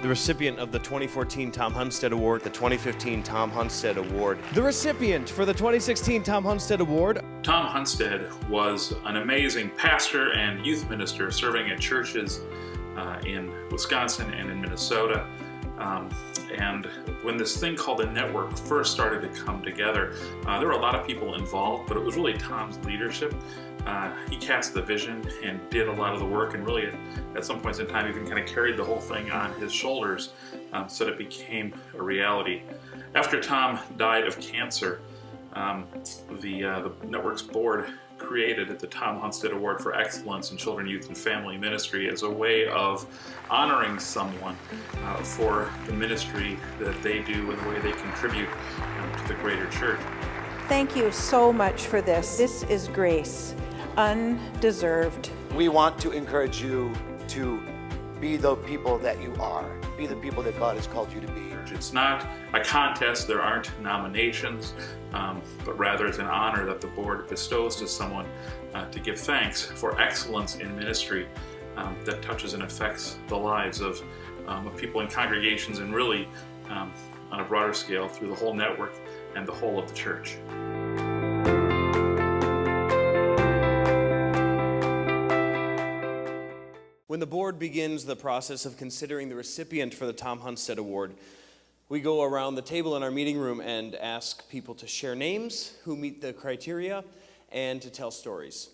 the recipient of the 2014 Tom Hunstead Award, the 2015 Tom Hunstead Award, the recipient for the 2016 Tom Hunstead Award. Tom Hunstead was an amazing pastor and youth minister serving at churches in Wisconsin and in Minnesota. And when this thing called a network first started to come together, there were a lot of people involved, but it was really Tom's leadership. He cast the vision and did a lot of the work, and really at some points in time even kind of carried the whole thing on his shoulders so that it became a reality. After Tom died of cancer, the network's board created the Tom Hunstead Award for Excellence in Children, Youth, and Family Ministry as a way of honoring someone for the ministry that they do and the way they contribute to the greater church. Thank you so much for this. This is grace, undeserved. We want to encourage you to be the people that you are. Be the people that God has called you to be. It's not a contest, there aren't nominations, but rather it's an honor that the board bestows to someone to give thanks for excellence in ministry that touches and affects the lives of people in congregations and really on a broader scale through the whole network and the whole of the church. When the board begins the process of considering the recipient for the Tom Hunstead Award, we go around the table in our meeting room and ask people to share names who meet the criteria and to tell stories.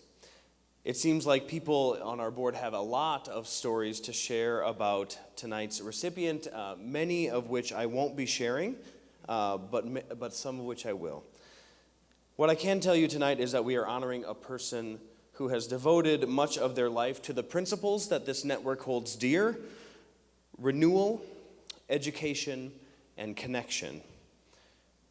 It seems like people on our board have a lot of stories to share about tonight's recipient, many of which I won't be sharing, but some of which I will. What I can tell you tonight is that we are honoring a person who has devoted much of their life to the principles that this network holds dear: renewal, education, and connection.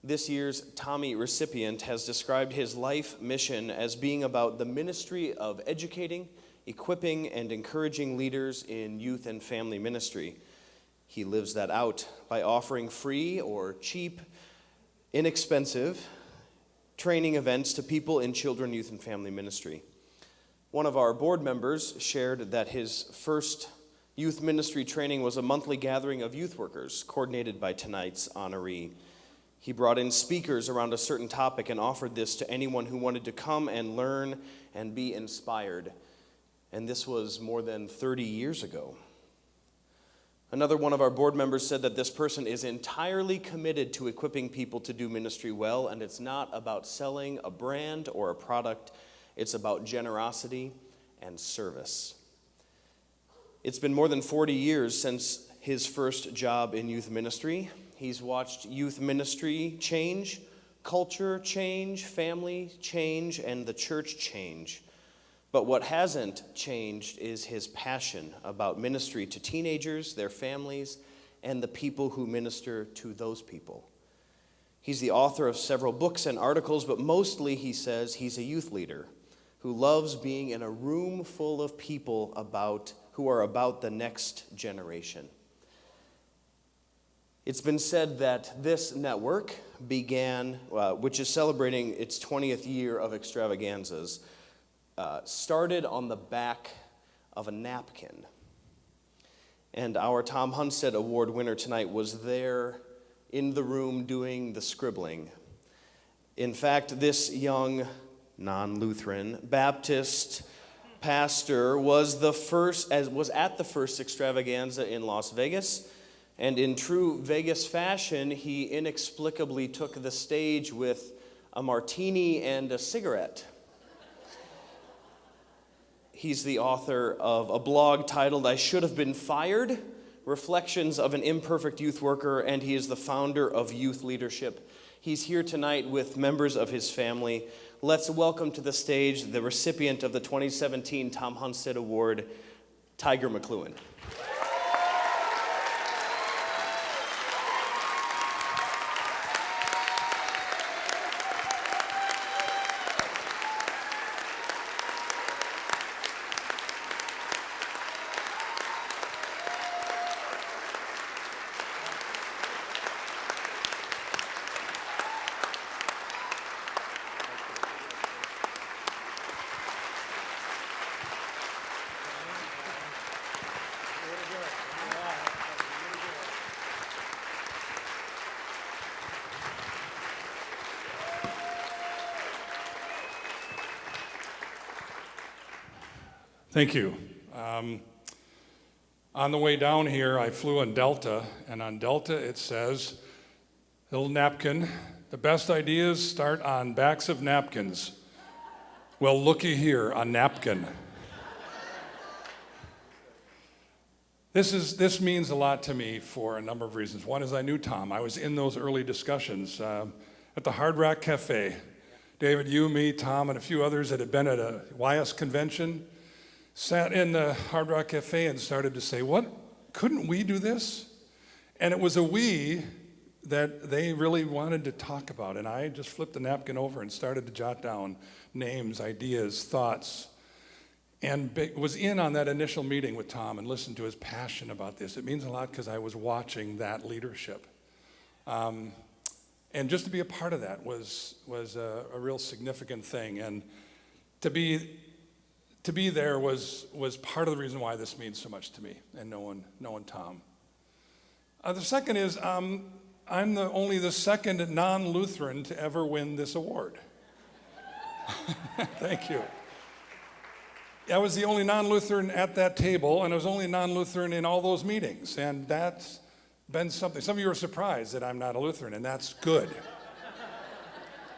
This year's Tommy recipient has described his life mission as being about the ministry of educating, equipping, and encouraging leaders in youth and family ministry. He lives that out by offering free or cheap, inexpensive training events to people in children, youth, and family ministry. One of our board members shared that his first youth ministry training was a monthly gathering of youth workers coordinated by tonight's honoree. He brought in speakers around a certain topic and offered this to anyone who wanted to come and learn and be inspired. And this was more than 30 years ago. Another one of our board members said that this person is entirely committed to equipping people to do ministry well, and it's not about selling a brand or a product. It's about generosity and service. It's been more than 40 years since his first job in youth ministry. He's watched youth ministry change, culture change, family change, and the church change. But what hasn't changed is his passion about ministry to teenagers, their families, and the people who minister to those people. He's the author of several books and articles, but mostly, he says, he's a youth leader who loves being in a room full of people who are about the next generation. It's been said that this network began, which is celebrating its 20th year of extravaganzas, started on the back of a napkin. And our Tom Hunstead Award winner tonight was there in the room doing the scribbling. In fact, this young non-Lutheran Baptist pastor was at the first extravaganza in Las Vegas, and in true Vegas fashion, he inexplicably took the stage with a martini and a cigarette. He's the author of a blog titled "I Should Have Been Fired: Reflections of an Imperfect Youth Worker," and he is the founder of Youth Leadership. He's here tonight with members of his family. Let's welcome to the stage the recipient of the 2017 Tom Hunstead Award, Tiger McLuhan. Thank you. On the way down here, I flew on Delta, and on Delta it says, little napkin, the best ideas start on backs of napkins. Well, looky here, a napkin. This means a lot to me for a number of reasons. One is I knew Tom. I was in those early discussions at the Hard Rock Cafe. David, you, me, Tom, and a few others that had been at a YS convention sat in the Hard Rock Cafe and started to say, what, couldn't we do this? And it was a we that they really wanted to talk about. And I just flipped the napkin over and started to jot down names, ideas, thoughts, and was in on that initial meeting with Tom and listened to his passion about this. It means a lot because I was watching that leadership. And just to be a part of that was a real significant thing. And to be there was part of the reason why this means so much to me and knowing Tom. The second is I'm only the second non-Lutheran to ever win this award. Thank you. I was the only non-Lutheran at that table, and I was only non-Lutheran in all those meetings, and that's been something. Some of you are surprised that I'm not a Lutheran, and that's good.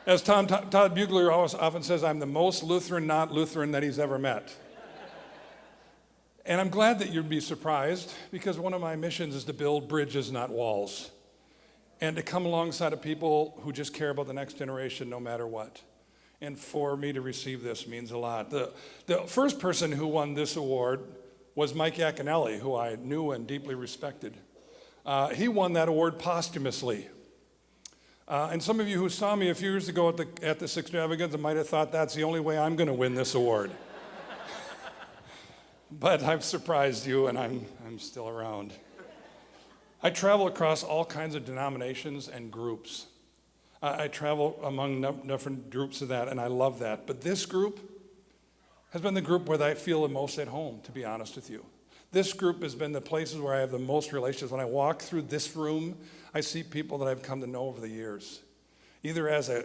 As Todd Bugler often says, I'm the most Lutheran not Lutheran that he's ever met. And I'm glad that you'd be surprised, because one of my missions is to build bridges, not walls, and to come alongside of people who just care about the next generation no matter what. And for me to receive this means a lot. The first person who won this award was Mike Yaconelli, who I knew and deeply respected. He won that award posthumously. And some of you who saw me a few years ago at this extravaganza might have thought that's the only way I'm going to win this award. But I've surprised you, and I'm still around. I travel across all kinds of denominations and groups. I travel among different groups of that, and I love that. But this group has been the group where I feel the most at home, to be honest with you. This group has been the places where I have the most relationships. When I walk through this room, I see people that I've come to know over the years, either as a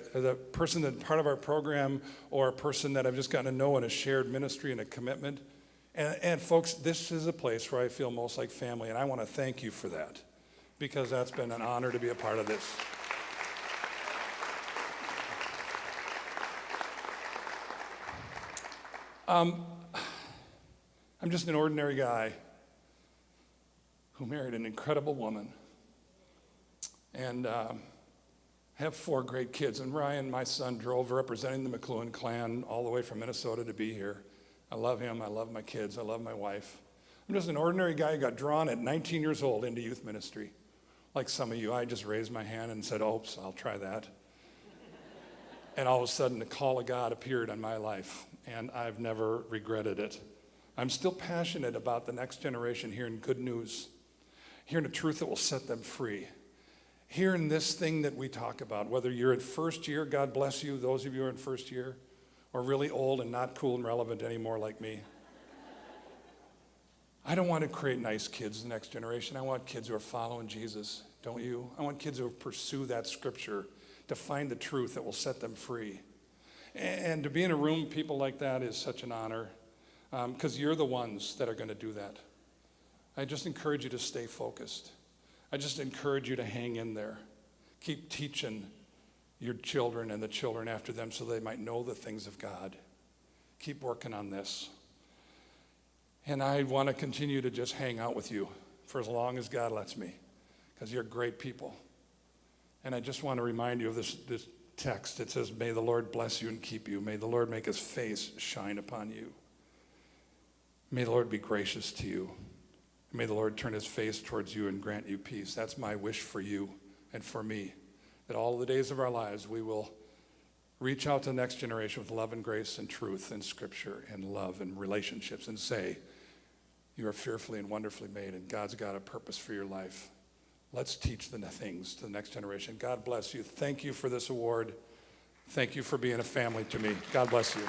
person that's part of our program or a person that I've just gotten to know in a shared ministry and a commitment. And folks, this is a place where I feel most like family, and I want to thank you for that, because that's been an honor to be a part of this. I'm just an ordinary guy who married an incredible woman and have 4 great kids. And Ryan, my son, drove representing the McLuhan clan all the way from Minnesota to be here. I love him. I love my kids. I love my wife. I'm just an ordinary guy who got drawn at 19 years old into youth ministry. Like some of you, I just raised my hand and said, oops, I'll try that. And all of a sudden, the call of God appeared on my life, and I've never regretted it. I'm still passionate about the next generation hearing good news, hearing a truth that will set them free, hearing this thing that we talk about, whether you're in first year, God bless you, those of you who are in first year, or really old and not cool and relevant anymore like me. I don't want to create nice kids the next generation. I want kids who are following Jesus, don't you? I want kids who pursue that scripture to find the truth that will set them free. And to be in a room with people like that is such an honor, because you're the ones that are going to do that. I just encourage you to stay focused. I just encourage you to hang in there. Keep teaching your children and the children after them so they might know the things of God. Keep working on this. And I want to continue to just hang out with you for as long as God lets me, because you're great people. And I just want to remind you of this text. It says, may the Lord bless you and keep you. May the Lord make his face shine upon you. May the Lord be gracious to you. May the Lord turn his face towards you and grant you peace. That's my wish for you and for me, that all the days of our lives we will reach out to the next generation with love and grace and truth and scripture and love and relationships and say, you are fearfully and wonderfully made, and God's got a purpose for your life. Let's teach the things to the next generation. God bless you. Thank you for this award. Thank you for being a family to me. God bless you.